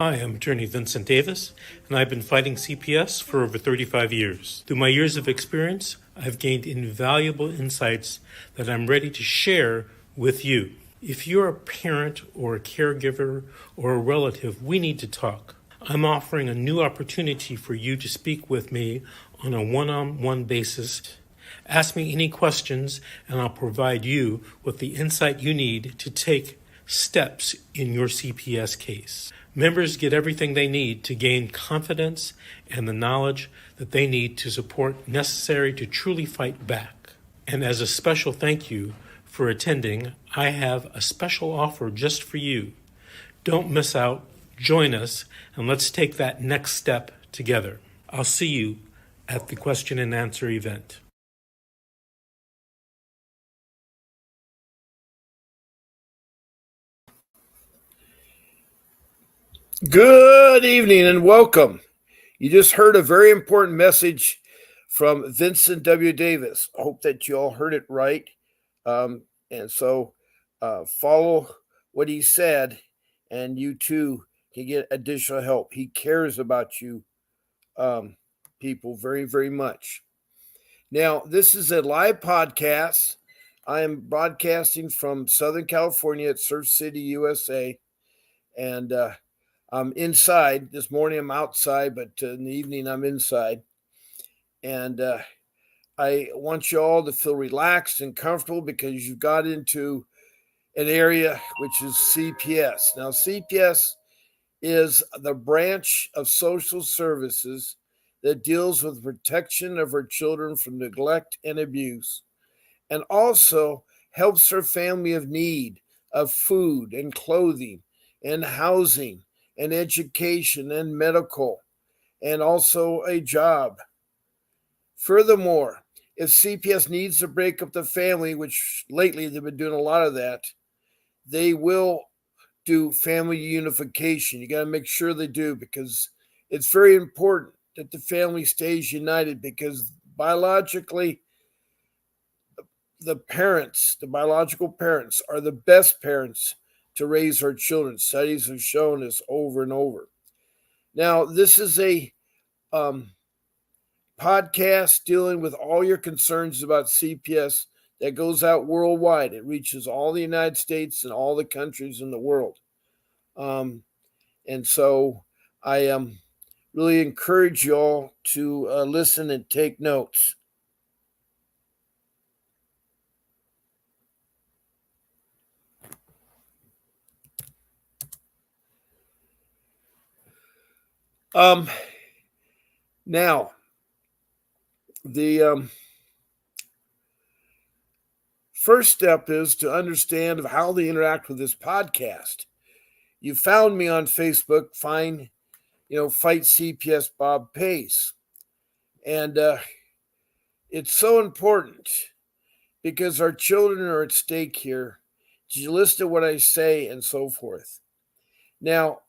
Hi, I'm attorney Vincent Davis, and I've been fighting CPS for over 35 years. Through my years of experience, I've gained invaluable insights that I'm ready to share with you. If you're a parent or a caregiver or a relative, we need to talk. I'm offering a new opportunity for you to speak with me on a one-on-one basis. Ask me any questions, and I'll provide you with the insight you need to take steps in your CPS case. Members get everything they need to gain confidence and the knowledge that they need to support necessary to truly fight back. And as a special thank you for attending, I have a special offer just for you. Don't miss out. Join us, and let's take that next step together. I'll see you at the question and answer event. Good evening and welcome. You just heard a very important message from Vincent W. Davis. I hope that you all heard it right. And so follow what he said, and you too can get additional help. He cares about you people very, very much. Now, this is a live podcast. I am broadcasting from Southern California at Surf City, USA. And I'm inside. This morning I'm outside, but in the evening I'm inside. And I want you all to feel relaxed and comfortable because you've got into an area which is CPS. Now, CPS is the branch of social services that deals with protection of our children from neglect and abuse, and also helps their family of need of food and clothing and housing and education and medical, and also a job. Furthermore, if CPS needs to break up the family, which lately they've been doing a lot of that, they will do family unification. You got to make sure they do, because it's very important that the family stays united, because biologically, the biological parents are the best parents to raise our children. Studies have shown this over and over. Now, this is a podcast dealing with all your concerns about CPS that goes out worldwide. It reaches all the United States and all the countries in the world. And so I really encourage you all to listen and take notes. Now, the first step is to understand how they interact with this podcast. You found me on Facebook, Fight CPS Bob Pace. And it's so important because our children are at stake here. Did you listen to what I say and so forth? Now,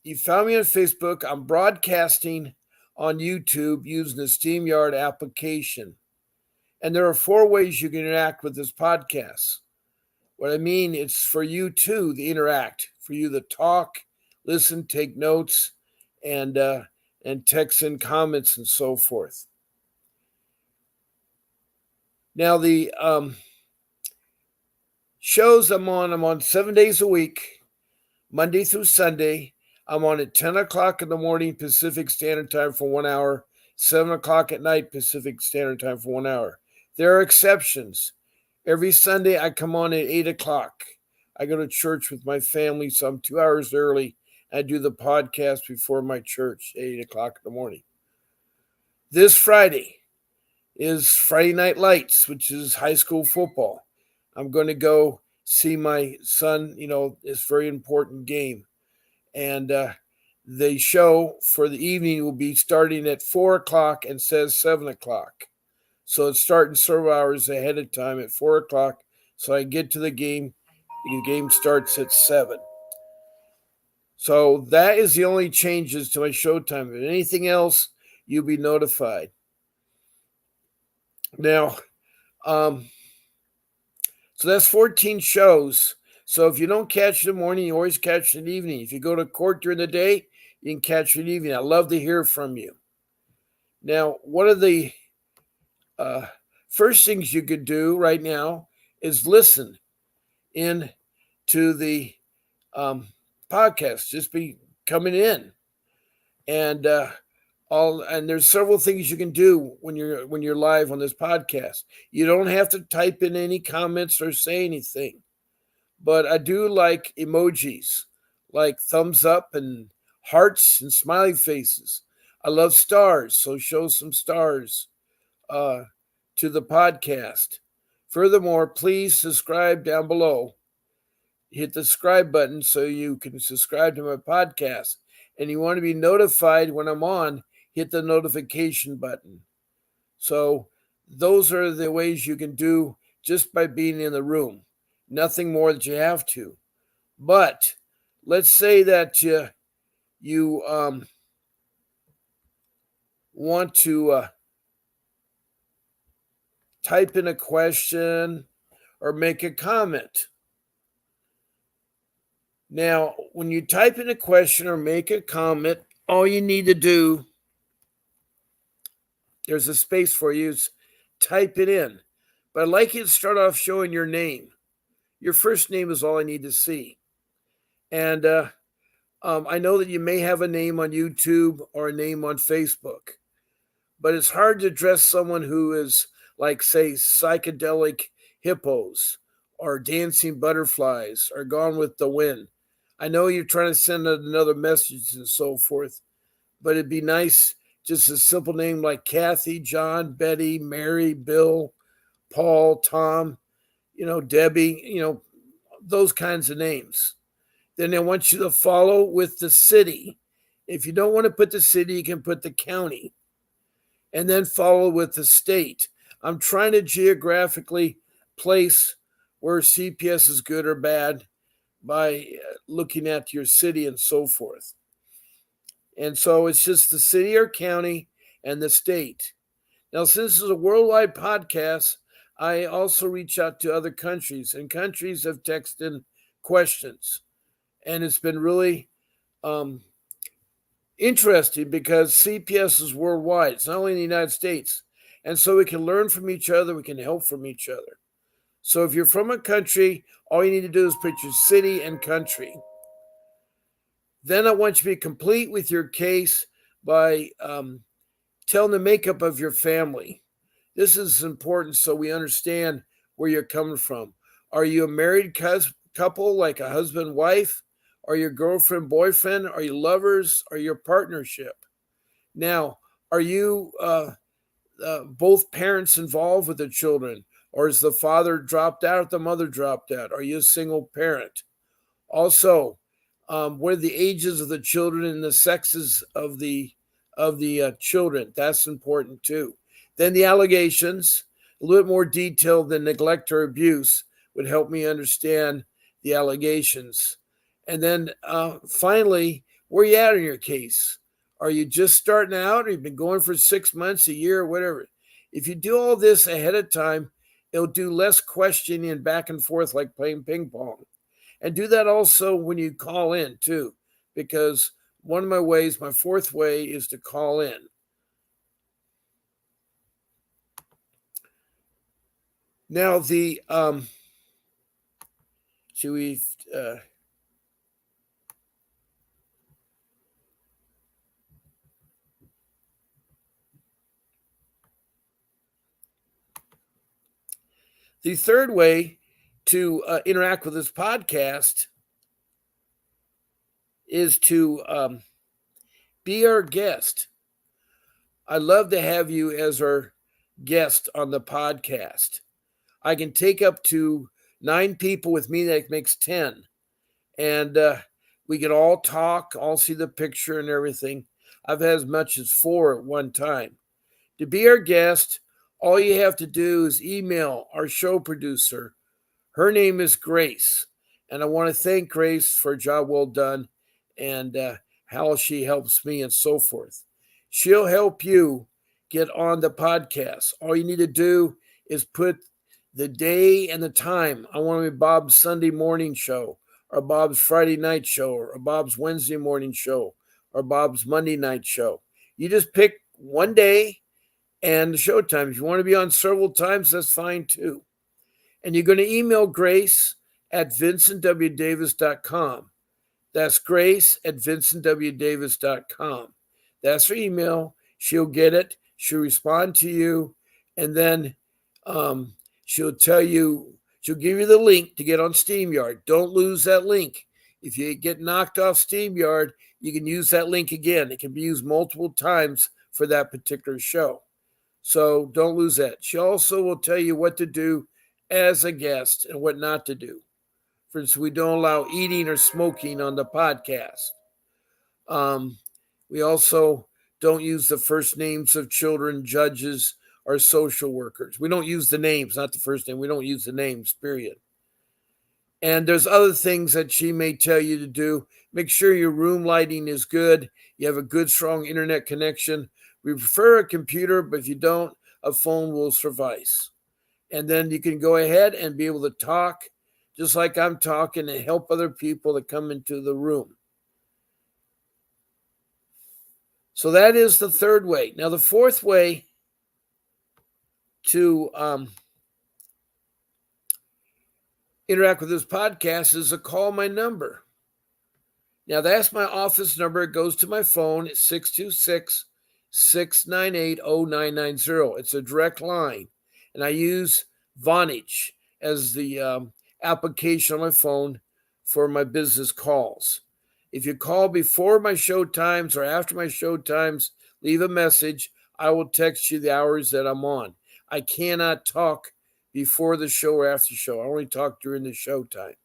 you found me on Facebook. I'm broadcasting on YouTube using the StreamYard application. And there are 4 ways you can interact with this podcast. What I mean, it's for you too to interact, for you to talk, listen, take notes, and text in comments and so forth. Now, the shows I'm on 7 days a week, Monday through Sunday. I'm on at 10 o'clock in the morning Pacific Standard Time for 1 hour, 7 o'clock at night Pacific Standard Time for 1 hour. There are exceptions. Every Sunday I come on at 8 o'clock. I go to church with my family, so I'm 2 hours early. I do the podcast before my church at 8 o'clock in the morning. This Friday is Friday Night Lights, which is high school football. I'm going to go see my son, this very important game. And the show for the evening will be starting at 4 o'clock and says 7 o'clock. So it's starting several hours ahead of time at 4 o'clock. So I get to the game. The game starts at 7. So that is the only changes to my show time. If anything else, you'll be notified. Now, so that's 14 shows. So if you don't catch it in the morning, you always catch it in the evening. If you go to court during the day, you can catch it in the evening. I love to hear from you. Now, one of the first things you could do right now is listen in to the podcast. Just be coming in, and and there's several things you can do when you're live on this podcast. You don't have to type in any comments or say anything, but I do like emojis, like thumbs up and hearts and smiley faces. I love stars, so show some stars to the podcast. Furthermore, please subscribe down below. Hit the subscribe button so you can subscribe to my podcast. And you want to be notified when I'm on, hit the notification button. So those are the ways you can do just by being in the room. Nothing more that you have to. But let's say that you want to type in a question or make a comment. Now, when you type in a question or make a comment, all you need to do, there's a space for you, is type it in. But I'd like you to start off showing your name. Your first name is all I need to see. And I know that you may have a name on YouTube or a name on Facebook, but it's hard to address someone who is like, say, psychedelic hippos or dancing butterflies or Gone with the Wind. I know you're trying to send another message and so forth, but it'd be nice just a simple name like Kathy, John, Betty, Mary, Bill, Paul, Tom, Debbie, those kinds of names. Then I want you to follow with the city. If you don't want to put the city, you can put the county. And then follow with the state. I'm trying to geographically place where CPS is good or bad by looking at your city and so forth. And so it's just the city or county and the state. Now, since this is a worldwide podcast, I also reach out to other countries, and countries have texted in questions. And it's been really interesting because CPS is worldwide. It's not only in the United States. And so we can learn from each other. We can help from each other. So if you're from a country, all you need to do is put your city and country. Then I want you to be complete with your case by telling the makeup of your family. This is important so we understand where you're coming from. Are you a married couple, like a husband, wife? Are you girlfriend, boyfriend? Are you lovers? Are you a partnership? Now, are you both parents involved with the children? Or is the father dropped out, the mother dropped out? Are you a single parent? Also, what are the ages of the children and the sexes of the children? That's important too. Then the allegations, a little bit more detailed than neglect or abuse, would help me understand the allegations. And then finally, where are you at in your case? Are you just starting out, or you've been going for 6 months, a year, or whatever? If you do all this ahead of time, it'll do less questioning and back and forth like playing ping pong. And do that also when you call in too, because one of my ways, my fourth way, is to call in. Now the the third way to interact with this podcast is to be our guest. I'd love to have you as our guest on the podcast. I can take up to 9 people with me. That makes 10. And we can all talk, all see the picture and everything. I've had as much as 4 at one time. To be our guest, all you have to do is email our show producer. Her name is Grace. And I want to thank Grace for a job well done and how she helps me and so forth. She'll help you get on the podcast. All you need to do is put the day and the time. I want to be Bob's Sunday morning show, or Bob's Friday night show, or Bob's Wednesday morning show, or Bob's Monday night show. You just pick one day and the show time. If you want to be on several times, that's fine too. And you're going to email Grace at vincentwdavis.com. That's Grace at vincentwdavis.com. That's her email. She'll get it. She'll respond to you. And then she'll give you the link to get on StreamYard. Don't lose that link. If you get knocked off StreamYard, you can use that link again. It can be used multiple times for that particular show. So don't lose that. She also will tell you what to do as a guest and what not to do. For instance, we don't allow eating or smoking on the podcast. We also don't use the first names of children, judges, or social workers. We don't use the names, not the first name. We don't use the names, period. And there's other things that she may tell you to do. Make sure your room lighting is good. You have a good, strong internet connection. We prefer a computer, but if you don't, a phone will suffice. And then you can go ahead and be able to talk just like I'm talking and help other people that come into the room. So that is the third way. Now, the fourth way to interact with this podcast is to call my number. Now, that's my office number. It goes to my phone. It's 626-698-0990. It's a direct line. And I use Vonage as the application on my phone for my business calls. If you call before my show times or after my show times, leave a message. I will text you the hours that I'm on. I cannot talk before the show or after the show. I only talk during the show time.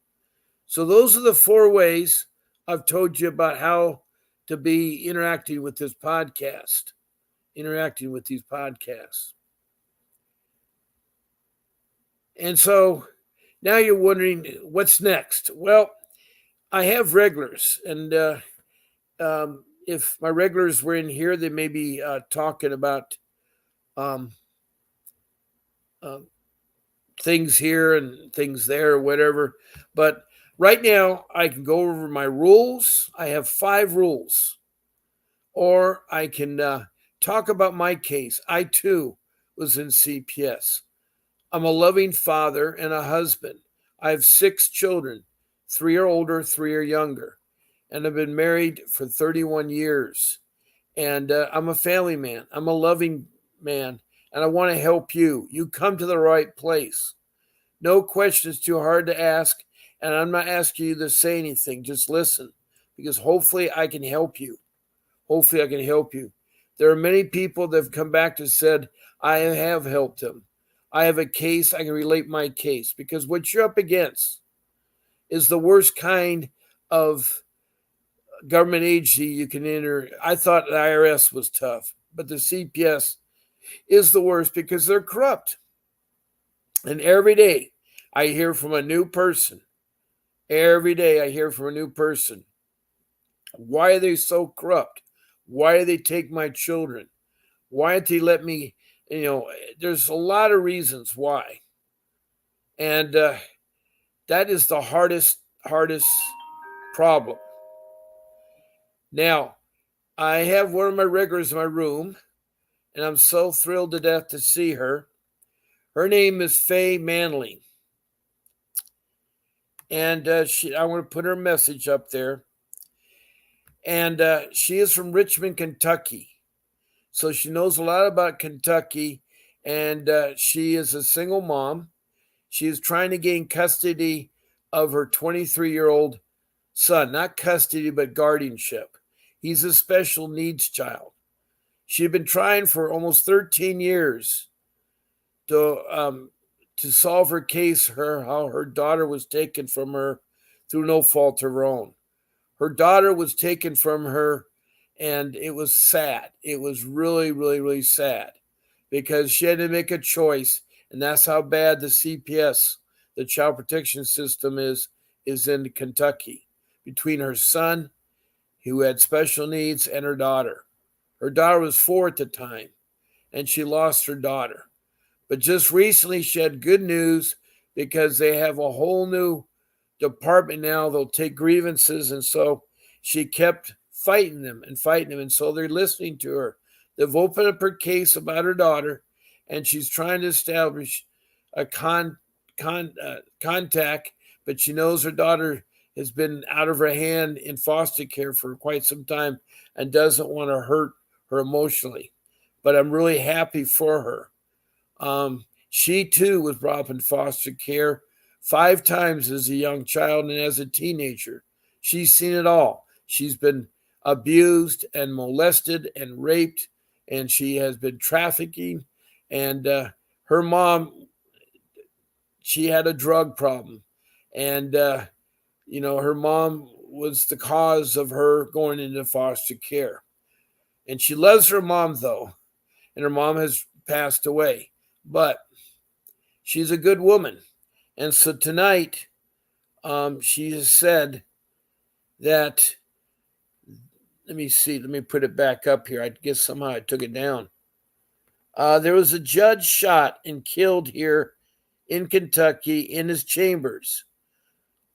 So those are the 4 ways I've told you about how to be interacting with this podcast, interacting with these podcasts. And so now you're wondering, what's next? Well, I have regulars, and if my regulars were in here, they may be talking about things here and things there or whatever. But right now, I can go over my rules. I have 5 rules. Or I can talk about my case. I, too, was in CPS. I'm a loving father and a husband. I have 6 children. 3 are older, 3 are younger. And I've been married for 31 years. And I'm a family man. I'm a loving man. And I want to help you. You come to the right place. No question is too hard to ask. And I'm not asking you to say anything. Just listen. Because hopefully I can help you. Hopefully I can help you. There are many people that have come back and said, I have helped them. I have a case. I can relate my case. Because what you're up against is the worst kind of government agency you can enter. I thought the IRS was tough, but the CPS is the worst because they're corrupt. And every day I hear from a new person. Every day I hear from a new person. Why are they so corrupt? Why do they take my children? Why don't they let me, there's a lot of reasons why. And that is the hardest problem. Now, I have one of my regulars in my room, and I'm so thrilled to death to see her. Her name is Faye Manley. And I want to put her message up there. And she is from Richmond, Kentucky. So she knows a lot about Kentucky. And she is a single mom. She is trying to gain custody of her 23-year-old son. Not custody, but guardianship. He's a special needs child. She had been trying for almost 13 years to solve her case, how her daughter was taken from her through no fault of her own. Her daughter was taken from her, and it was sad. It was really, really, really sad because she had to make a choice, and that's how bad the CPS, the child protection system, is in Kentucky, between her son, who had special needs, and her daughter. Her daughter was 4 at the time, and she lost her daughter. But just recently, she had good news because they have a whole new department now. They'll take grievances. And so she kept fighting them. And so they're listening to her. They've opened up her case about her daughter, and she's trying to establish a contact, but she knows her daughter has been out of her hand in foster care for quite some time and doesn't want to hurt her emotionally. But I'm really happy for her. She too was brought up in foster care 5 times as a young child and as a teenager. She's seen it all. She's been abused and molested and raped, and she has been trafficking. And her mom, she had a drug problem. And, her mom was the cause of her going into foster care. And she loves her mom, though. And her mom has passed away. But she's a good woman. And so tonight, she has said that, let me put it back up here. I guess somehow I took it down. There was a judge shot and killed here in Kentucky in his chambers.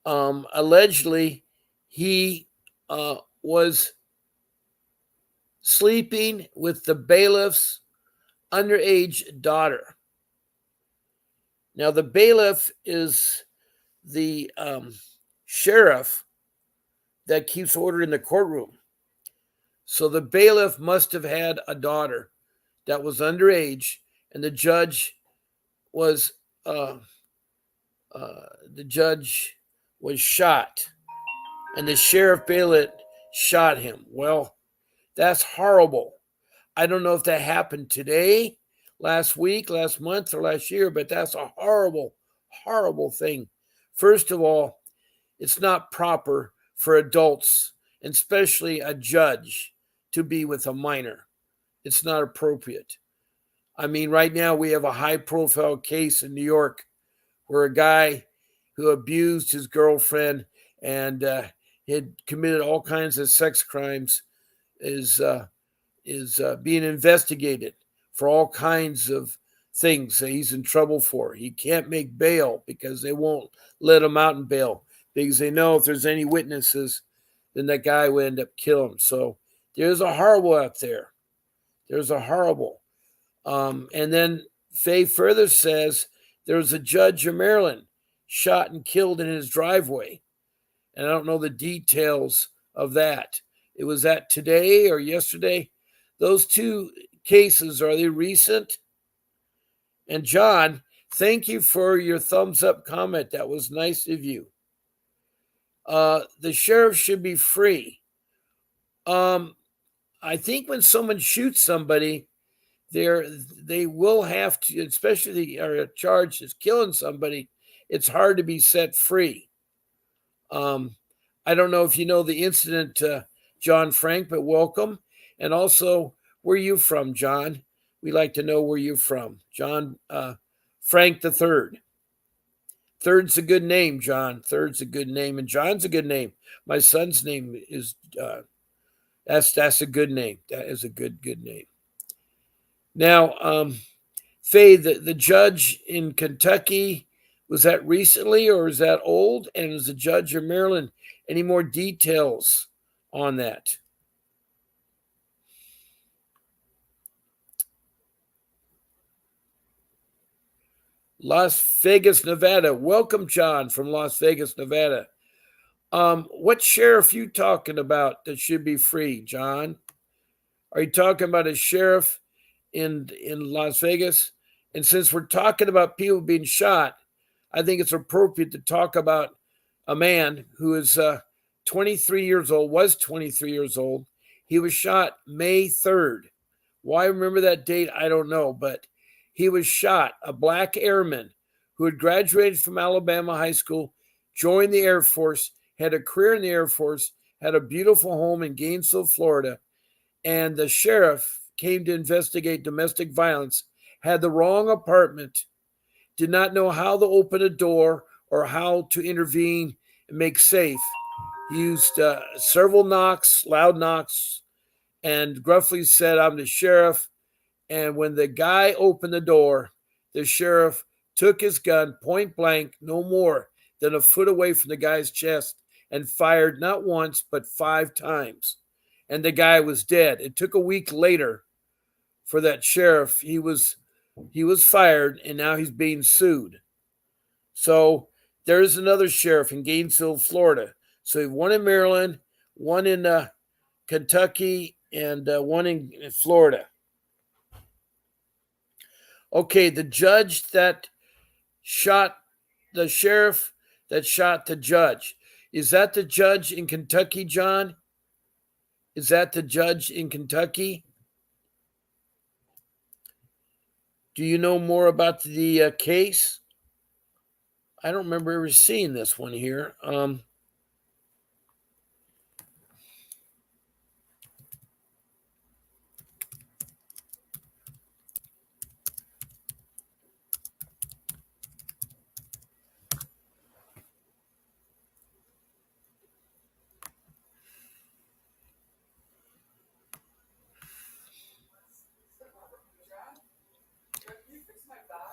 Allegedly, he was sleeping with the bailiff's underage daughter. Now, the bailiff is the sheriff that keeps order in the courtroom. So the bailiff must have had a daughter that was underage, and the judge was shot, and the sheriff bailiff shot him. Well, that's horrible. I don't know if that happened today, last week, last month, or last year, but that's a horrible, horrible thing. First of all, it's not proper for adults, and especially a judge, to be with a minor. It's not appropriate. I mean, right now we have a high-profile case in New York where a guy who abused his girlfriend and had committed all kinds of sex crimes is being investigated for all kinds of things that he's in trouble for. He can't make bail because they won't let him out in bail because they know if there's any witnesses, then that guy will end up killing him. So there's a horrible out there. There's a horrible. And then Faye further says there was a judge in Maryland shot and killed in his driveway. And I don't know the details of that. It was that today or yesterday. Those 2 cases, are they recent? And John, thank you for your thumbs up comment. That was nice of you. The sheriff should be free. I think when someone shoots somebody, they will have to, especially if they are charged as killing somebody, it's hard to be set free. I don't know if you know the incident, John Frank, but welcome. And also, where are you from, John? We like to know where you're from. John Frank the Third. Third's a good name, John. Third's a good name, and John's a good name. My son's name is that's a good name. That is a good name. Now, Faye, the judge in Kentucky, was that recently or is that old? And is the judge in Maryland, any more details on that? Las Vegas, Nevada. Welcome, John, from Las Vegas, Nevada. What sheriff you talking about that should be free, John? Are you talking about a sheriff in Las Vegas? And since we're talking about people being shot, I think it's appropriate to talk about a man who is 23 years old, was 23 years old. He was shot May 3rd. Why I remember that date, I don't know, but he was shot, a black airman who had graduated from Alabama High School, joined the Air Force, had a career in the Air Force, had a beautiful home in Gainesville, Florida, and the sheriff came to investigate domestic violence, had the wrong apartment, did not know how to open a door or how to intervene and make safe. He used several knocks, loud knocks, and gruffly said, "I'm the sheriff." And when the guy opened the door, the sheriff took his gun point blank, no more than a foot away from the guy's chest, and fired not once, but 5 times. And the guy was dead. It took a week later for that sheriff. He was fired, and now he's being sued. So there's another sheriff in Gainesville, Florida. So you have one in Maryland, one in Kentucky, and one in Florida. Okay, the judge that shot the sheriff that shot the judge. Is that the judge in Kentucky, John? Is that the judge in Kentucky? Do you know more about the case? I don't remember ever seeing this one here.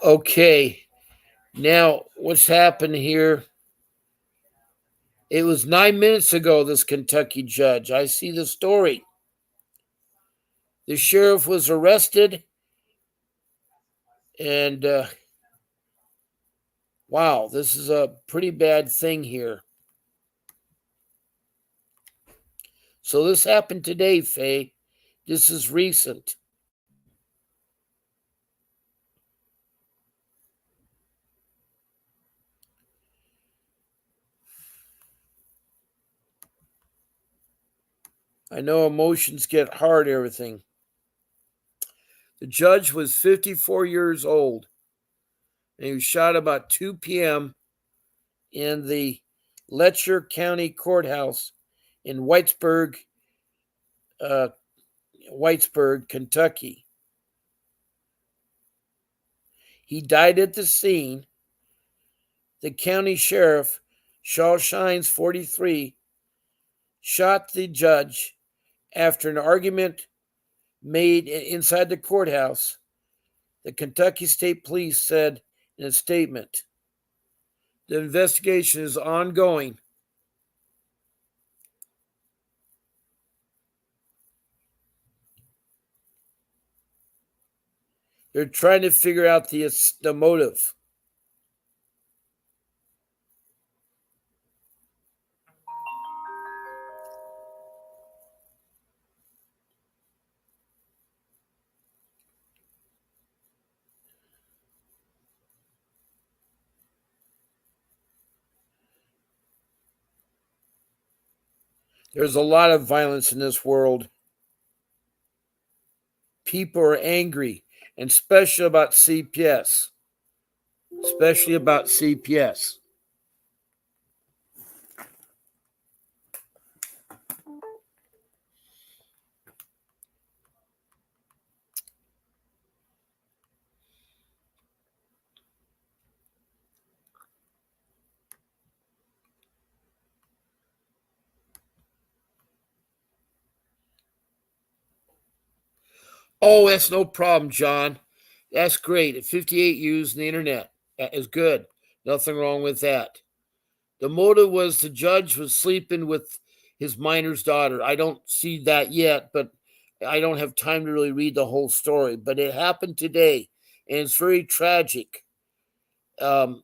Okay, now what's happened here? It was 9 minutes ago, this Kentucky judge. I see the story. The sheriff was arrested, and wow, this is a pretty bad thing here. So this happened today, Faye. This is recent. I know emotions get hard, everything. The judge was 54 years old, and he was shot about 2 p.m. in the Letcher County Courthouse in Whitesburg, Kentucky. He died at the scene. The county sheriff, Shaw Shines, 43, shot the judge after an argument made inside the courthouse. The Kentucky State Police said in a statement, the investigation is ongoing. They're trying to figure out the motive. There's a lot of violence in this world. People are angry, and especially about CPS. Especially about CPS. Oh, that's no problem, John. That's great. At 58, using the internet. That is good. Nothing wrong with that. The motive was the judge was sleeping with his minor's daughter. I don't see that yet, but I don't have time to really read the whole story. But it happened today, and it's very tragic, when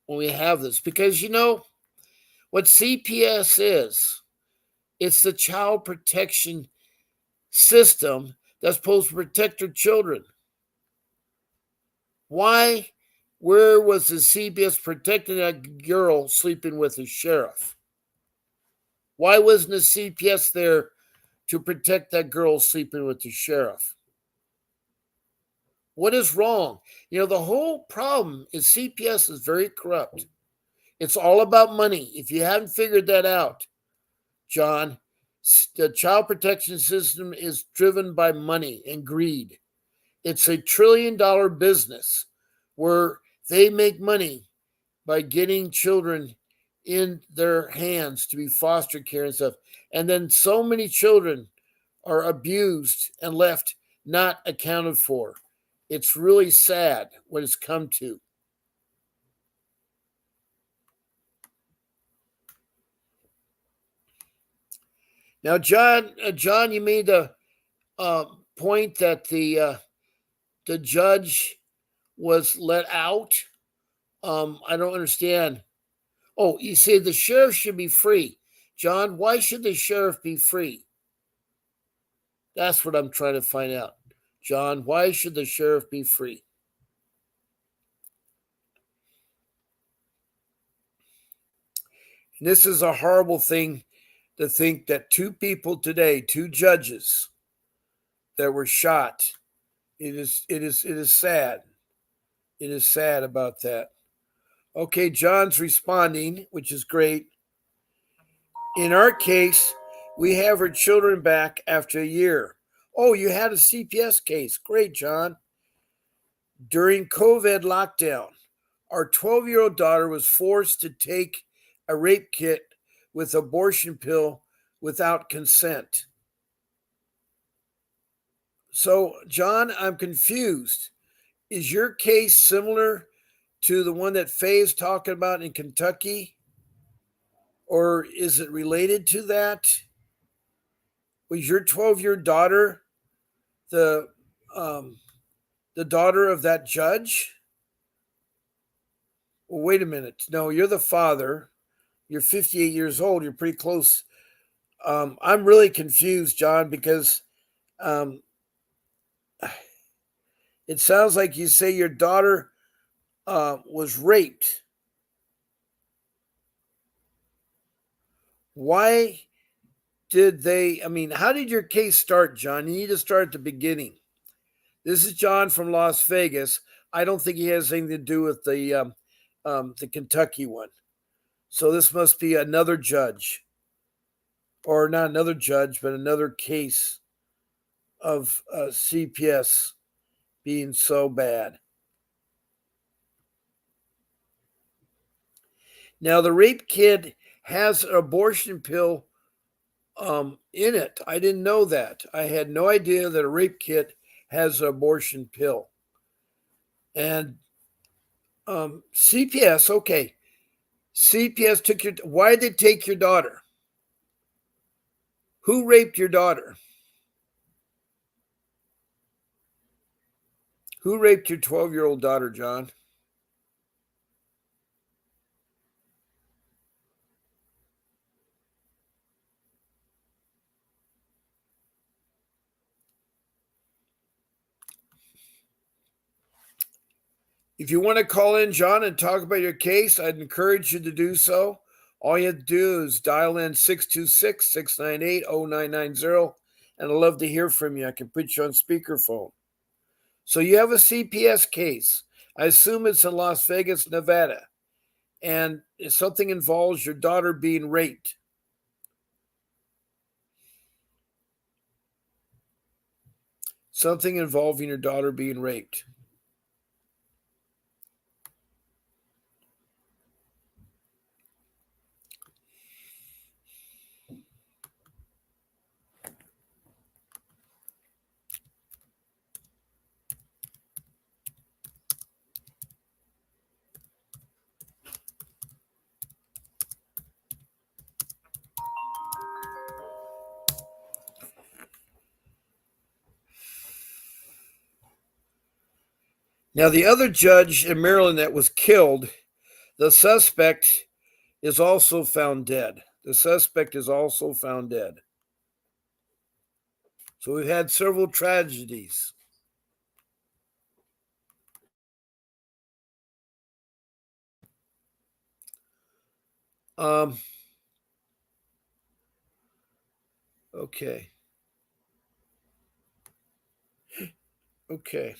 we have this. Because, what CPS is, it's the child protection system that's supposed to protect their children. Why? Where was the CPS protecting that girl sleeping with the sheriff? Why wasn't the CPS there to protect that girl sleeping with the sheriff? What is wrong? The whole problem is CPS is very corrupt. It's all about money. If you haven't figured that out, John, the child protection system is driven by money and greed. It's a $1 trillion business where they make money by getting children in their hands to be foster care and stuff. And then so many children are abused and left not accounted for. It's really sad what it's come to. Now, John, you made the point that the judge was let out. I don't understand. Oh, you say the sheriff should be free. John, why should the sheriff be free? That's what I'm trying to find out. John, why should the sheriff be free? And this is a horrible thing to think that two people today, two judges that were shot. It is sad. It is sad about that. Okay, John's responding, which is great. In our case, we have her children back after a year. Oh, you had a CPS case. Great, John. During COVID lockdown, our 12-year-old daughter was forced to take a rape kit with abortion pill without consent. So, John, I'm confused. Is your case similar to the one that Faye is talking about in Kentucky? Or is it related to that? Was your 12-year daughter the daughter of that judge? Well, wait a minute. No, you're the father. You're 58 years old. You're pretty close. I'm really confused, John, because it sounds like you say your daughter was raped. Why did they? I mean, how did your case start, John? You need to start at the beginning. This is John from Las Vegas. I don't think he has anything to do with the Kentucky one. So this must be another judge, or not another judge, but another case of CPS being so bad. Now, the rape kit has an abortion pill in it. I didn't know that. I had no idea that a rape kit has an abortion pill. And CPS, okay. CPS took your... Why did they take your daughter? Who raped your daughter? Who raped your 12-year-old daughter, John? If you want to call in, John, and talk about your case, I'd encourage you to do so. All you have to do is dial in 626-698-0990, and I'd love to hear from you. I can put you on speakerphone. So you have a CPS case. I assume it's in Las Vegas, Nevada, and something involves your daughter being raped. Something involving your daughter being raped. Now, the other judge in Maryland that was killed, the suspect is also found dead. The suspect is also found dead. So we've had several tragedies. Okay. Okay.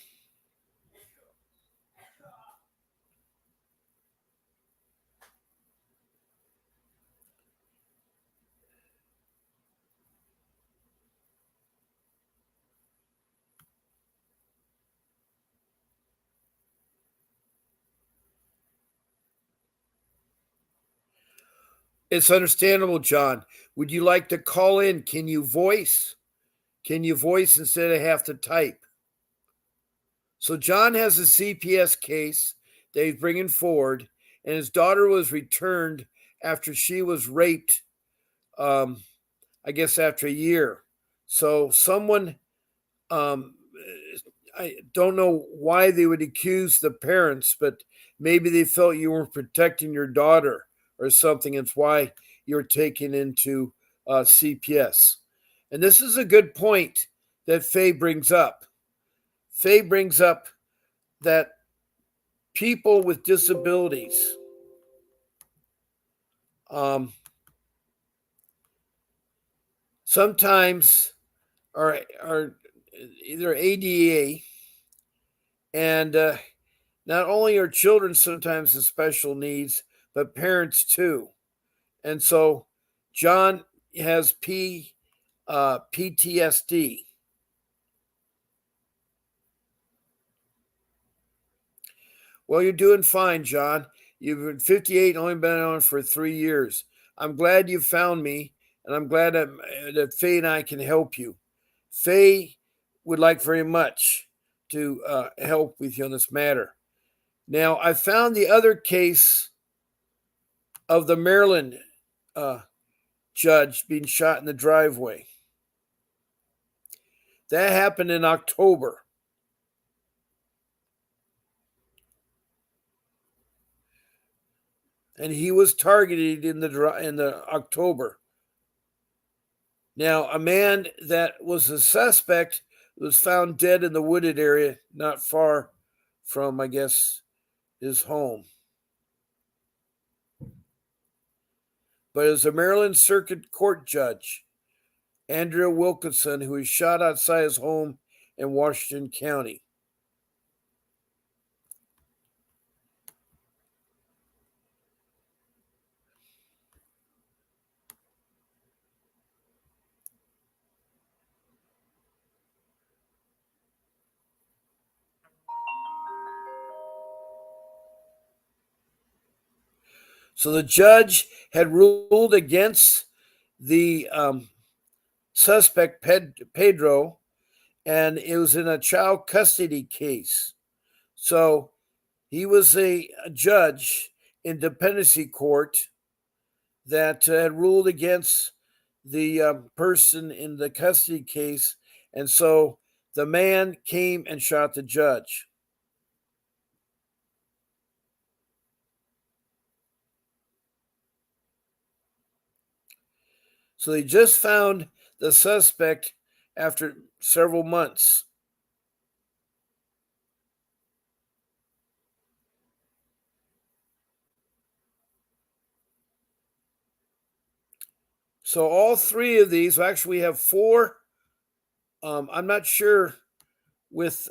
It's understandable, John. Would you like to call in? Can you voice? Can you voice instead of have to type? So John has a CPS case that he's bringing forward, and his daughter was returned after she was raped, I guess after a year. So someone, um, I don't know why they would accuse the parents, but maybe they felt you weren't protecting your daughter or something. It's why you're taken into CPS. And this is a good point that Faye brings up. Faye brings up that people with disabilities sometimes are either ADA, and not only are children sometimes with special needs, but parents too. And so John has PTSD. Well, you're doing fine, John. You've been 58 and only been on for 3 years. I'm glad you found me, and I'm glad that Faye and I can help you. Faye would like very much to help with you on this matter. Now, I found the other case of the Maryland judge being shot in the driveway. That happened in October. And he was targeted in the October. Now, a man that was a suspect was found dead in the wooded area, not far from, I guess, his home. But it was a Maryland Circuit Court judge, Andrea Wilkinson, who was shot outside his home in Washington County. So the judge had ruled against the suspect, Pedro, and it was in a child custody case. So he was a judge in dependency court that had ruled against the person in the custody case. And so the man came and shot the judge. So they just found the suspect after several months. So all three of these, actually we have four. I'm not sure with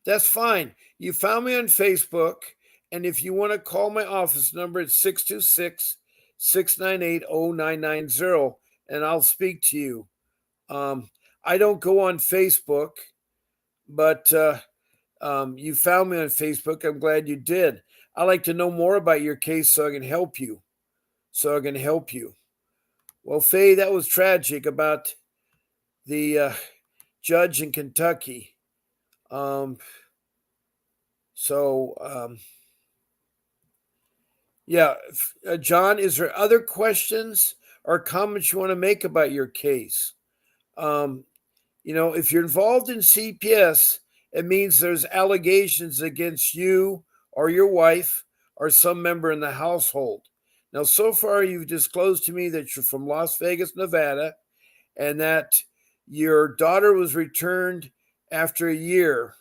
that's fine. You found me on Facebook, and if you want to call my office number, it's 626-698-0990, and I'll speak to you. I don't go on Facebook, but you found me on Facebook. I'm glad you did. I'd like to know more about your case so I can help you. Well, Faye, that was tragic about the judge in Kentucky. Yeah, John, is there other questions or comments you want to make about your case? If you're involved in CPS, it means there's allegations against you or your wife or some member in the household. Now, so far, you've disclosed to me that you're from Las Vegas, Nevada, and that your daughter was returned after a year,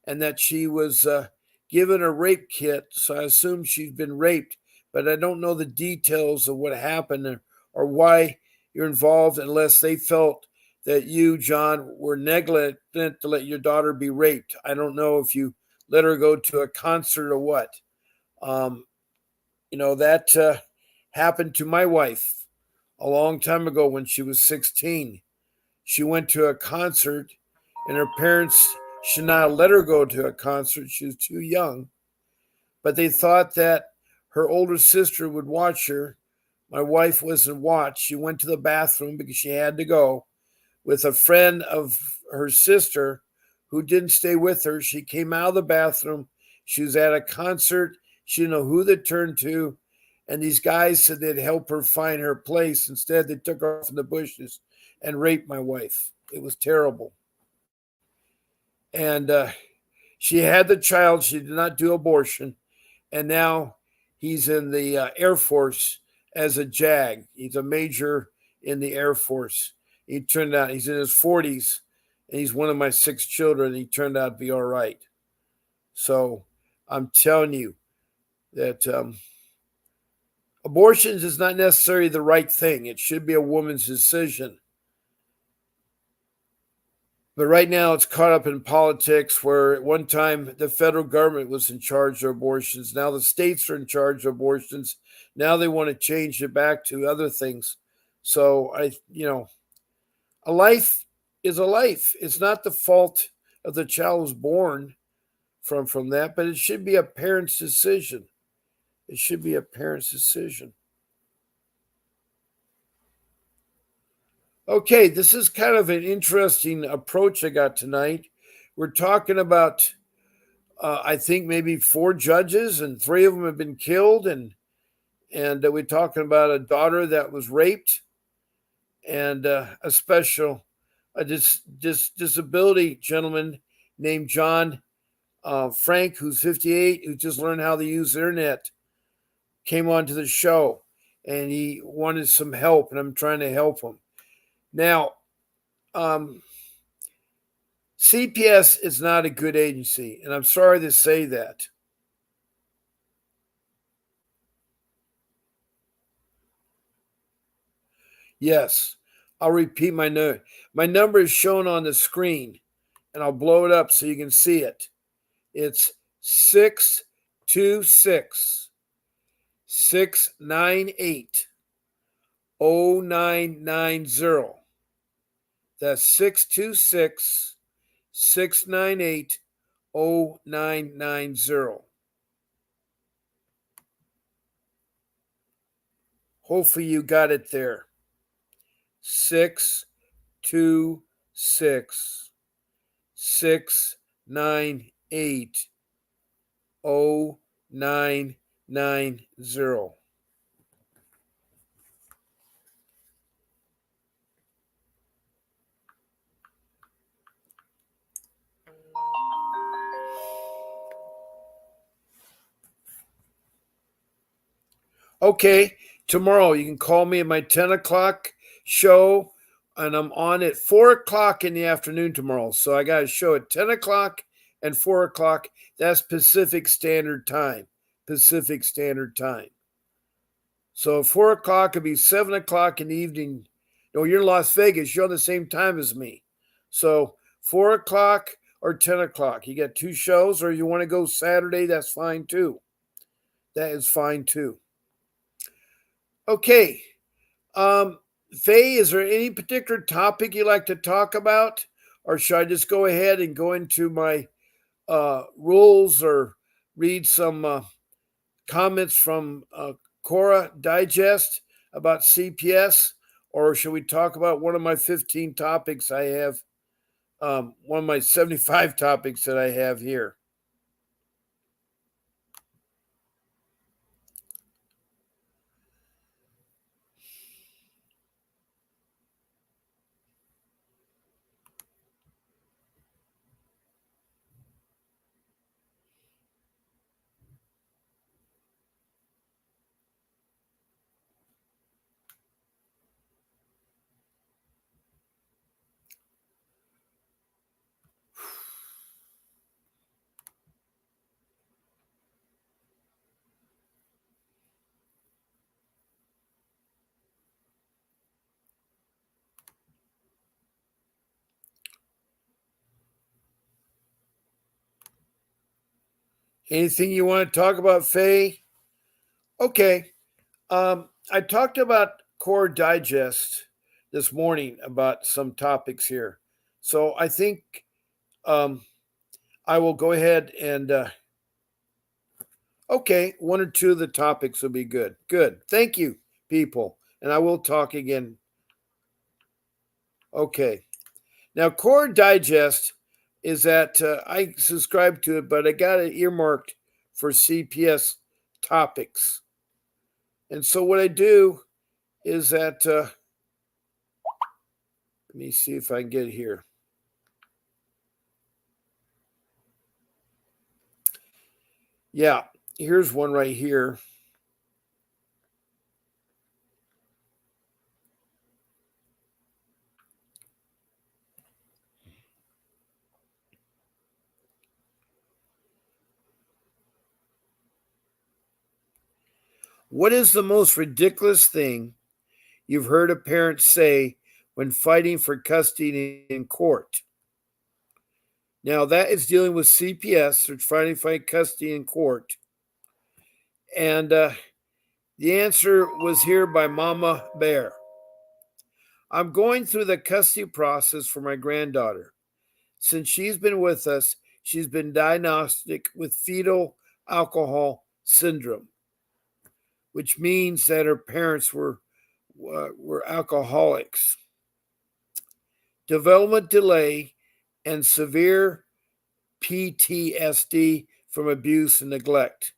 and that she was given a rape kit. So I assume she's been raped, but I don't know the details of what happened or why you're involved, unless they felt that you, John, were negligent to let your daughter be raped. I don't know if you let her go to a concert or what. That happened to my wife a long time ago when she was 16. She went to a concert, and her parents should not let her go to a concert. She was too young. But they thought that her older sister would watch her. My wife wasn't watched. She went to the bathroom because she had to go with a friend of her sister who didn't stay with her. She came out of the bathroom. She was at a concert. She didn't know who to turn to. And these guys said they'd help her find her place. Instead, they took her off in the bushes and raped my wife. It was terrible. And she had the child. She did not do abortion. And now he's in the Air Force as a JAG. He's a major in the Air Force. He turned out, he's in his 40s, and he's one of my 6 children. He turned out to be all right. So I'm telling you that abortions is not necessarily the right thing. It should be a woman's decision. But right now it's caught up in politics where at one time the federal government was in charge of abortions. Now the states are in charge of abortions. Now they want to change it back to other things. So a life is a life. It's not the fault of the child who was born from that, but it should be a parent's decision. It should be a parent's decision. Okay, this is kind of an interesting approach I got tonight. We're talking about, I think maybe 4 judges, and 3 of them have been killed, and we're talking about a daughter that was raped, and a disability gentleman named John Frank, who's 58, who just learned how to use the internet, came onto the show, and he wanted some help, and I'm trying to help him. Now, CPS is not a good agency, and I'm sorry to say that. Yes, I'll repeat my note. My number is shown on the screen, and I'll blow it up so you can see it. It's 626-698-0990. That's 626-698-0990. Hopefully you got it there. 626-698-0990. Okay, tomorrow you can call me at my 10 o'clock show, and I'm on at 4 o'clock in the afternoon tomorrow. So I got a show at 10 o'clock and 4 o'clock. That's Pacific Standard Time. Pacific Standard Time. So 4 o'clock would be 7 o'clock in the evening. No, you're in Las Vegas. You're on the same time as me. So 4 o'clock or 10 o'clock. You got 2 shows, or you want to go Saturday, that's fine too. That is fine too. Okay. Faye, is there any particular topic you like to talk about? Or should I just go ahead and go into my rules or read some comments from Cora Digest about CPS? Or should we talk about one of my 15 topics I have, one of my 75 topics that I have here? Anything you want to talk about, Faye? Okay. I talked about Core Digest this morning about some topics here. So I think I will go ahead and Okay, one or two of the topics will be good. Good. Thank you, people. And I will talk again. Okay. Now, Core Digest is that I subscribe to it, but I got it earmarked for CPS topics. And so what I do is that, let me see if I can get it here. Yeah, here's one right here. What is the most ridiculous thing you've heard a parent say when fighting for custody in court? Now, that is dealing with CPS, or fighting for custody in court. And the answer was here by Mama Bear. I'm going through the custody process for my granddaughter. Since she's been with us, she's been diagnosed with fetal alcohol syndrome, which means that her parents were alcoholics. Development delay and severe PTSD from abuse and neglect.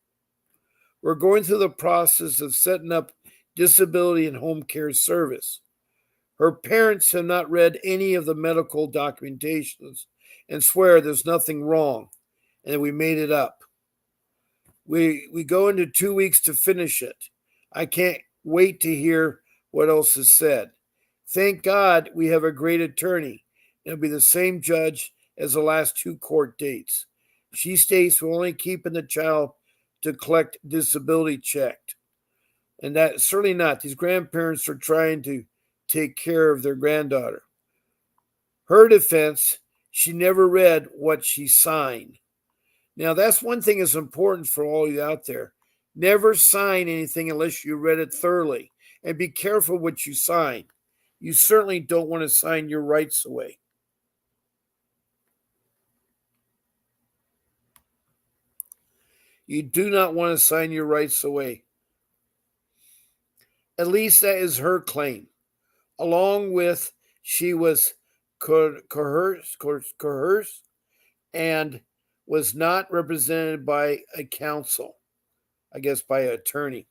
We're going through the process of setting up disability and home care service. Her parents have not read any of the medical documentations and swear there's nothing wrong and that we made it up. We go into 2 weeks to finish it. I can't wait to hear what else is said. Thank God we have a great attorney. It'll be the same judge as the last 2 court dates. She states we're only keeping the child to collect disability checked. And that's certainly not. These grandparents are trying to take care of their granddaughter. Her defense, she never read what she signed. Now, that's one thing that's important for all you out there. Never sign anything unless you read it thoroughly. And be careful what you sign. You certainly don't want to sign your rights away. You do not want to sign your rights away. At least that is her claim. Along with she was coerced and was not represented by a counsel, I guess by an attorney.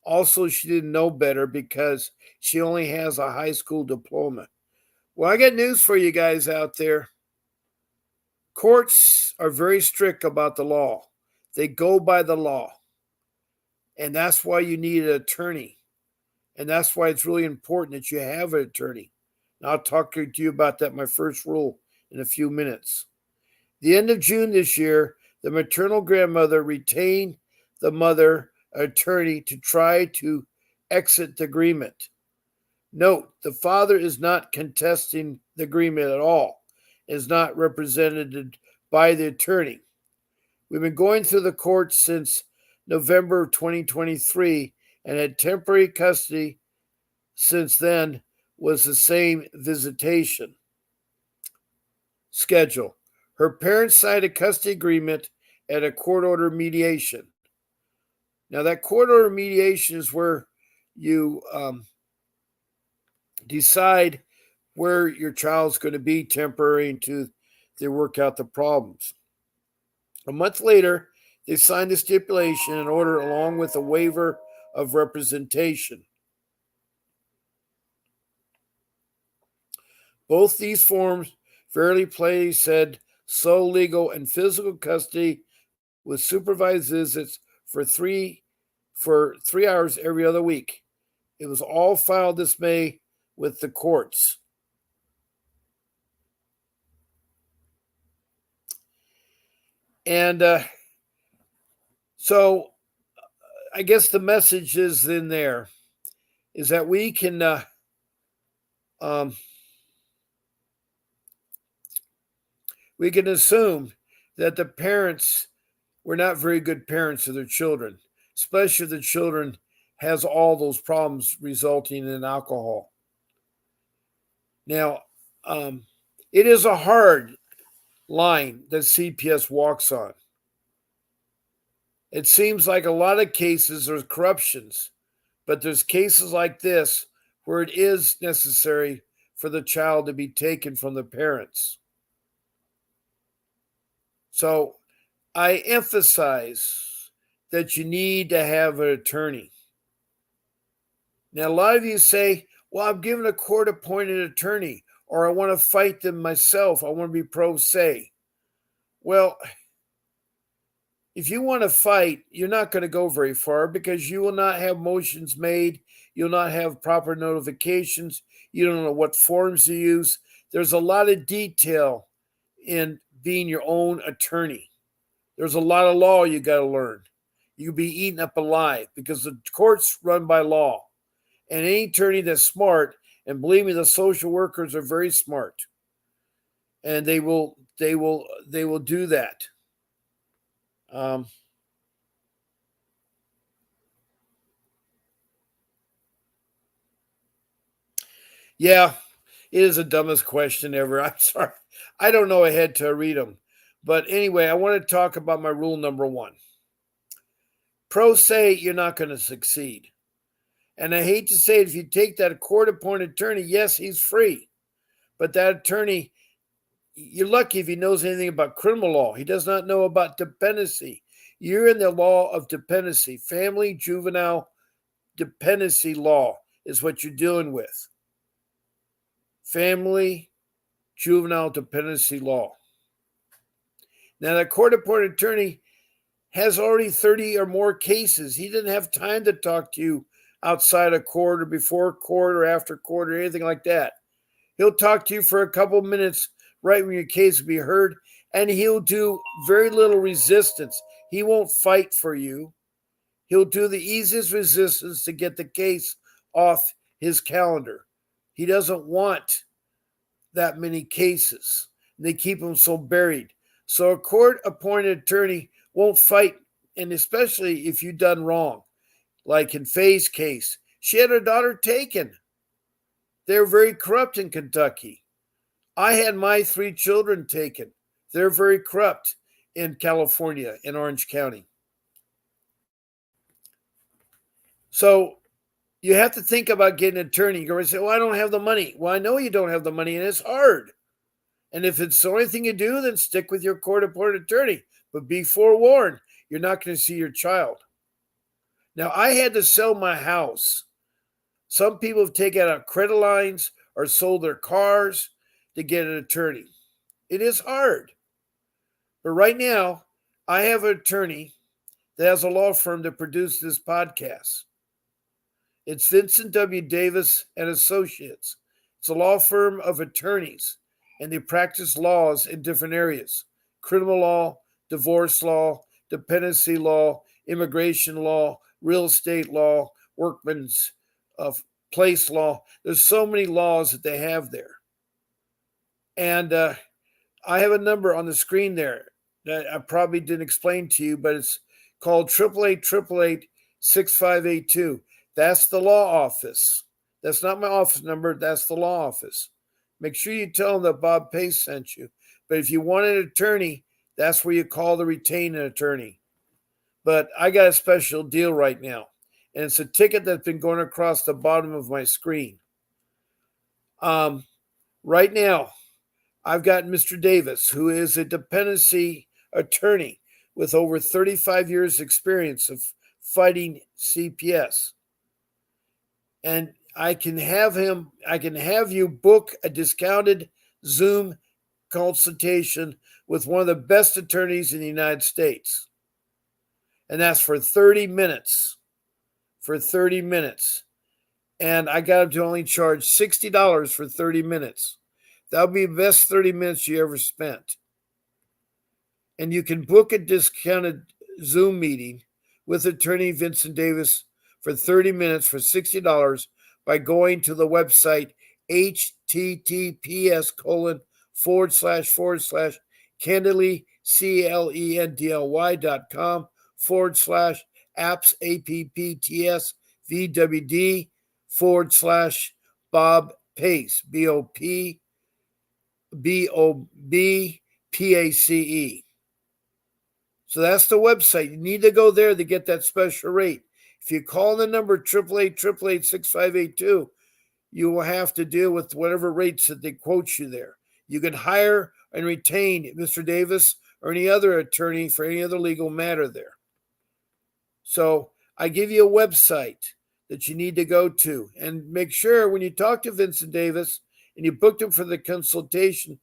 Also, she didn't know better because she only has a high school diploma. Well, I got news for you guys out there. Courts are very strict about the law. They go by the law. And that's why you need an attorney. And that's why it's really important that you have an attorney. And I'll talk to you about that, my first rule, in a few minutes. The end of June this year, the maternal grandmother retained the mother attorney to try to exit the agreement. Note, the father is not contesting the agreement at all, is not represented by the attorney. We've been going through the courts since November 2023 and had temporary custody since then was the same visitation schedule. Her parents signed a custody agreement at a court order mediation. Now, that court order mediation is where you decide where your child's going to be temporary until they work out the problems. A month later, they signed a stipulation and order along with a waiver of representation. Both these forms fairly plainly said sole legal and physical custody with supervised visits for 3 hours every other week. It was all filed this May with the courts. And so I guess the message is in there is that we can assume that the parents were not very good parents to their children, especially if the children has all those problems resulting in alcohol. Now, it is a hard line that CPS walks on. It seems like a lot of cases there's corruptions, but there's cases like this where it is necessary for the child to be taken from the parents. So I emphasize that you need to have an attorney. Now, a lot of you say, well, I'm given a court-appointed attorney, or I want to fight them myself. I want to be pro se. Well, if you want to fight, you're not going to go very far because you will not have motions made. You'll not have proper notifications. You don't know what forms to use. There's a lot of detail in being your own attorney. There's a lot of law you got to learn. You'll be eaten up alive because the court's run by law. And any attorney that's smart, and believe me, the social workers are very smart, and they will do that. Yeah, it is the dumbest question ever. I'm sorry. I don't know ahead to read them. But anyway, I want to talk about my rule number 1. Pro se, you're not going to succeed. And I hate to say it, if you take that court-appointed attorney, yes, he's free. But that attorney, you're lucky if he knows anything about criminal law. He does not know about dependency. You're in the law of dependency. Family juvenile dependency law is what you're dealing with. Family juvenile dependency law. Now, the court-appointed attorney has already 30 or more cases. He didn't have time to talk to you outside of court or before court or after court or anything like that. He'll talk to you for a couple minutes right when your case will be heard, and he'll do very little resistance. He won't fight for you. He'll do the easiest resistance to get the case off his calendar. He doesn't want that many cases. They keep them so buried. So a court-appointed attorney won't fight, and especially if you've done wrong. Like in Faye's case, she had her daughter taken. They're very corrupt in Kentucky. I had my 3 children taken. They're very corrupt in California, in Orange County. So you have to think about getting an attorney. You're going to say, well, I don't have the money. Well, I know you don't have the money, and it's hard. And if it's the only thing you do, then stick with your court-appointed attorney. But be forewarned, you're not going to see your child. Now, I had to sell my house. Some people have taken out credit lines or sold their cars to get an attorney. It is hard. But right now, I have an attorney that has a law firm that produced this podcast. It's Vincent W. Davis and Associates. It's a law firm of attorneys, and they practice laws in different areas: criminal law, divorce law, dependency law, immigration law, real estate law, workman's place law. There's so many laws that they have there. And I have a number on the screen there that I probably didn't explain to you, but it's called 888-888-6582. That's the law office. That's not my office number. That's the law office. Make sure you tell them that Bob Pace sent you. But if you want an attorney, that's where you call to retain an attorney. But I got a special deal right now, and it's a ticket that's been going across the bottom of my screen. Right now, I've got Mr. Davis, who is a dependency attorney with over 35 years experience of fighting CPS. And I can have you book a discounted Zoom consultation with one of the best attorneys in the United States. And that's for 30 minutes. For 30 minutes. And I got him to only charge $60 for 30 minutes. That'll be the best 30 minutes you ever spent. And you can book a discounted Zoom meeting with attorney Vincent Davis for 30 minutes for $60 by going to the website https:// candidly.com/apps/appts/VWD/Bob Pace, BOBPACE. So that's the website. You need to go there to get that special rate. If you call the number 888-888-6582, you will have to deal with whatever rates that they quote you there. You can hire and retain Mr. Davis or any other attorney for any other legal matter there. So I give you a website that you need to go to, and make sure when you talk to Vincent Davis and you booked him for the consultation,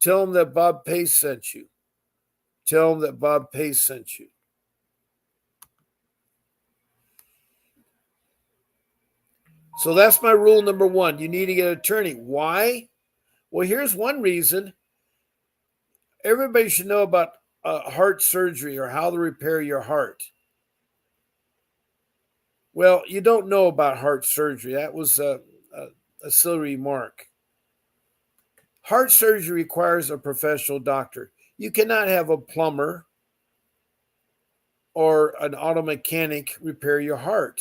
tell him that Bob Pace sent you. Tell him that Bob Pace sent you. So that's my rule number one. You need to get an attorney. Why? Well, here's one reason. Everybody should know about heart surgery or how to repair your heart. Well, you don't know about heart surgery. That was a silly remark. Heart surgery requires a professional doctor. You cannot have a plumber or an auto mechanic repair your heart.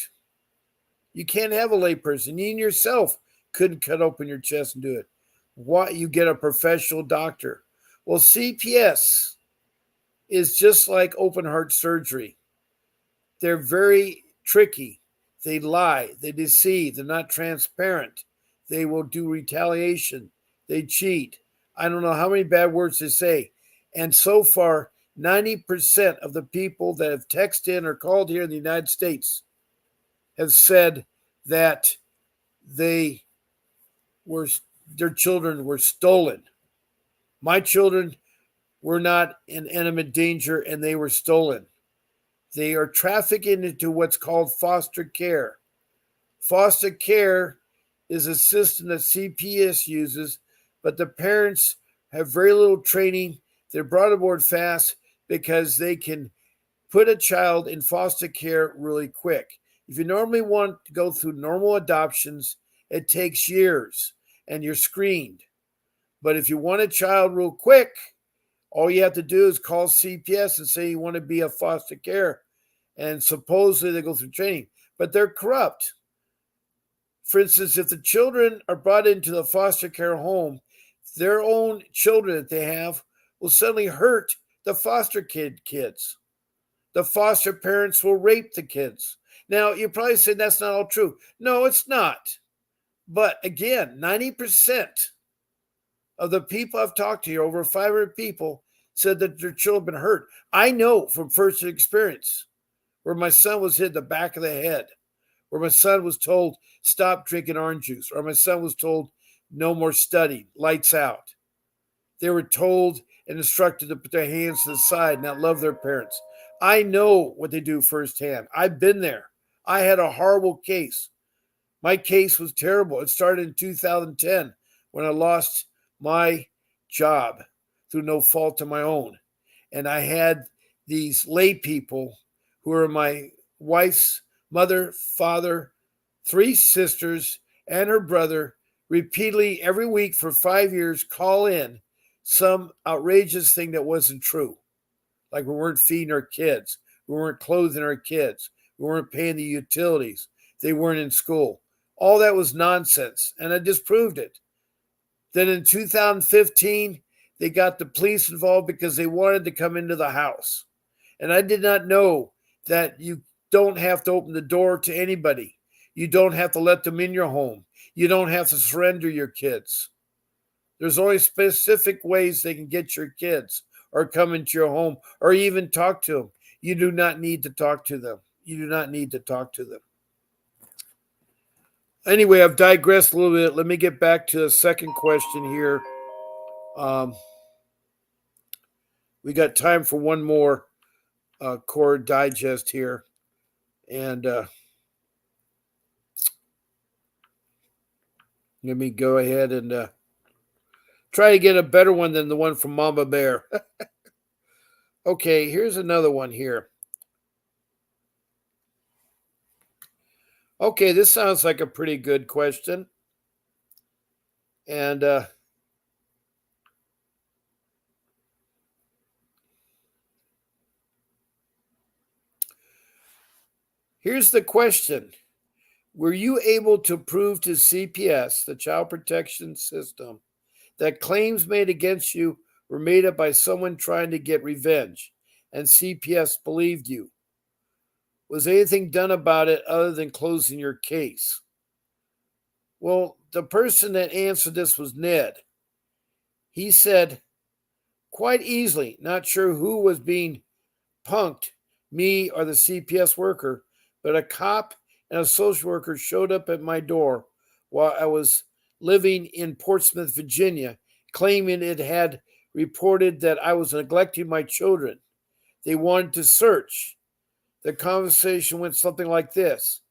You can't have a layperson. You yourself couldn't cut open your chest and do it. Why? You get a professional doctor. Well, CPS is just like open heart surgery. They're very tricky. They lie. They deceive. They're not transparent. They will do retaliation. They cheat. I don't know how many bad words they say. And so far, 90% of the people that have texted in or called here in the United States have said that their children were stolen. My children were not in imminent danger and they were stolen. They are trafficking into what's called foster care. Foster care is a system that CPS uses, but the parents have very little training. They're brought aboard fast because they can put a child in foster care really quick. If you normally want to go through normal adoptions, it takes years and you're screened. But if you want a child real quick, all you have to do is call CPS and say you want to be a foster care. And supposedly they go through training, but they're corrupt. For instance, if the children are brought into the foster care home, their own children that they have will suddenly hurt the foster kids. The foster parents will rape the kids. Now, you're probably saying that's not all true. No, it's not. But again, 90% of the people I've talked to here, over 500 people, said that their children have been hurt. I know from first experience where my son was hit in the back of the head, where my son was told, stop drinking orange juice, or my son was told, no more studying, lights out. They were told and instructed to put their hands to the side and not love their parents. I know what they do firsthand. I've been there. I had a horrible case. My case was terrible. It started in 2010 when I lost my job through no fault of my own. And I had these lay people who were my wife's mother, father, 3 sisters, and her brother repeatedly every week for 5 years call in some outrageous thing that wasn't true. Like we weren't feeding our kids. We weren't clothing our kids. We weren't paying the utilities. They weren't in school. All that was nonsense, and I disproved it. Then in 2015, they got the police involved because they wanted to come into the house. And I did not know that you don't have to open the door to anybody. You don't have to let them in your home. You don't have to surrender your kids. There's only specific ways they can get your kids or come into your home or even talk to them. You do not need to talk to them. You do not need to talk to them. Anyway, I've digressed a little bit. Let me get back to the second question here. We got time for one more core digest here. And let me go ahead and try to get a better one than the one from Mama Bear. Okay, here's another one here. Okay, this sounds like a pretty good question. And here's the question. Were you able to prove to CPS, the Child Protection System, that claims made against you were made up by someone trying to get revenge? and CPS believed you. Was anything done about it other than closing your case? Well, the person that answered this was Ned. He said, quite easily, not sure who was being punked, me or the CPS worker, but a cop and a social worker showed up at my door while I was living in Portsmouth, Virginia, claiming it had reported that I was neglecting my children. They wanted to search. The conversation went something like this.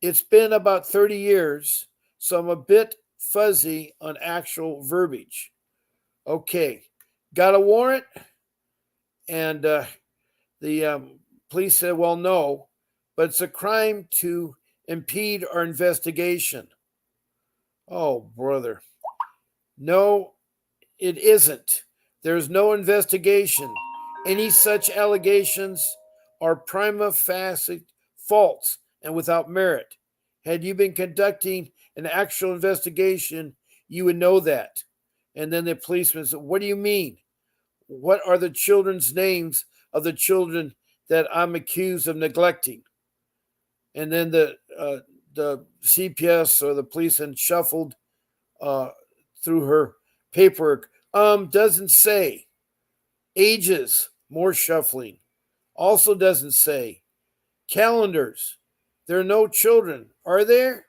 It's been about 30 years, so I'm a bit fuzzy on actual verbiage. Okay, got a warrant? And the police said, well, no, but it's a crime to impede our investigation. Oh, brother. No, it isn't. There's no investigation. Any such allegations are prima facie false and without merit. Had you been conducting an actual investigation, you would know that. And then the policeman said, what do you mean? What are the children's names of the children that I'm accused of neglecting? And then the CPS or the policeman shuffled through her paperwork. Doesn't say. Ages, more shuffling. Also doesn't say. Calendars. There are no children. Are there?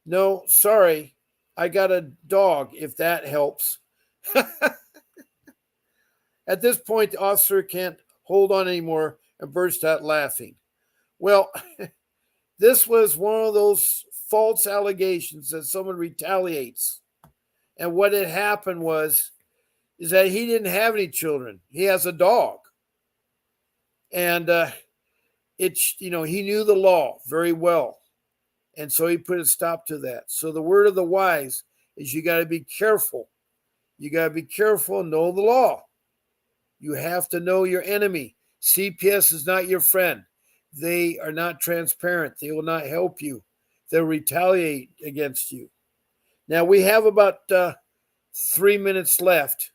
No, sorry. I got a dog, if that helps. At this point, the officer can't hold on anymore and burst out laughing. Well, this was one of those false allegations that someone retaliates. And what had happened is that he didn't have any children. He has a dog. And he knew the law very well. And so he put a stop to that. So the word of the wise is you got to be careful. You got to be careful and know the law. You have to know your enemy. CPS is not your friend. They are not transparent. They will not help you. They'll retaliate against you. Now, we have about 3 minutes left.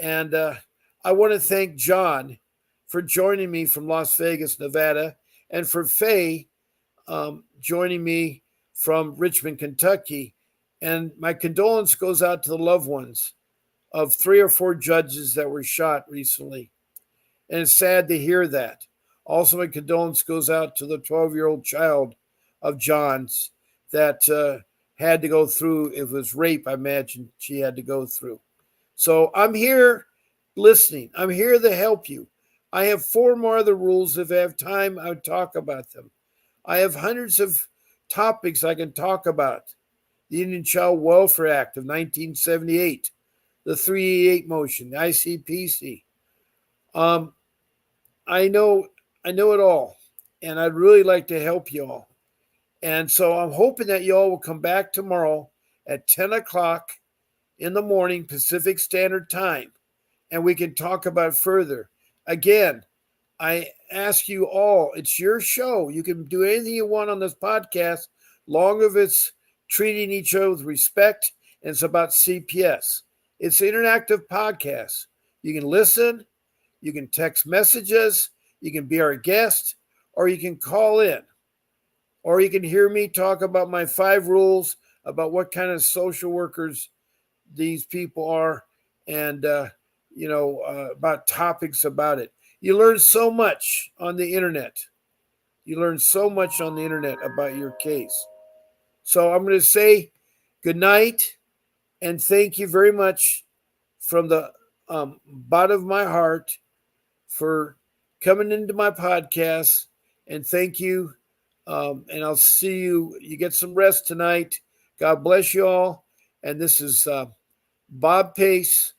And I want to thank John for joining me from Las Vegas, Nevada, and for Faye joining me from Richmond, Kentucky. And my condolence goes out to the loved ones of 3 or 4 judges that were shot recently. And it's sad to hear that. Also, my condolence goes out to the 12-year-old child of John's that had to go through, if it was rape, I imagine she had to go through. So I'm here listening. I'm here to help you. I have 4 more other rules. If I have time, I would talk about them. I have hundreds of topics I can talk about. The Indian Child Welfare Act of 1978, the 388 motion, the ICPC. I know it all, and I'd really like to help you all. And so I'm hoping that you all will come back tomorrow at 10 o'clock in the morning, Pacific Standard Time, and we can talk about further. Again, I ask you all, it's your show. You can do anything you want on this podcast, long as it's treating each other with respect, and it's about CPS. It's an interactive podcast. You can listen, you can text messages, you can be our guest, or you can call in, or you can hear me talk about my 5 rules about what kind of social workers these people are, and about topics about it. You learn so much on the internet. You learn so much on the internet about your case. So I'm going to say good night and thank you very much from the bottom of my heart for coming into my podcast. And thank you. And I'll see you. You get some rest tonight. God bless you all. And this is Bob Pace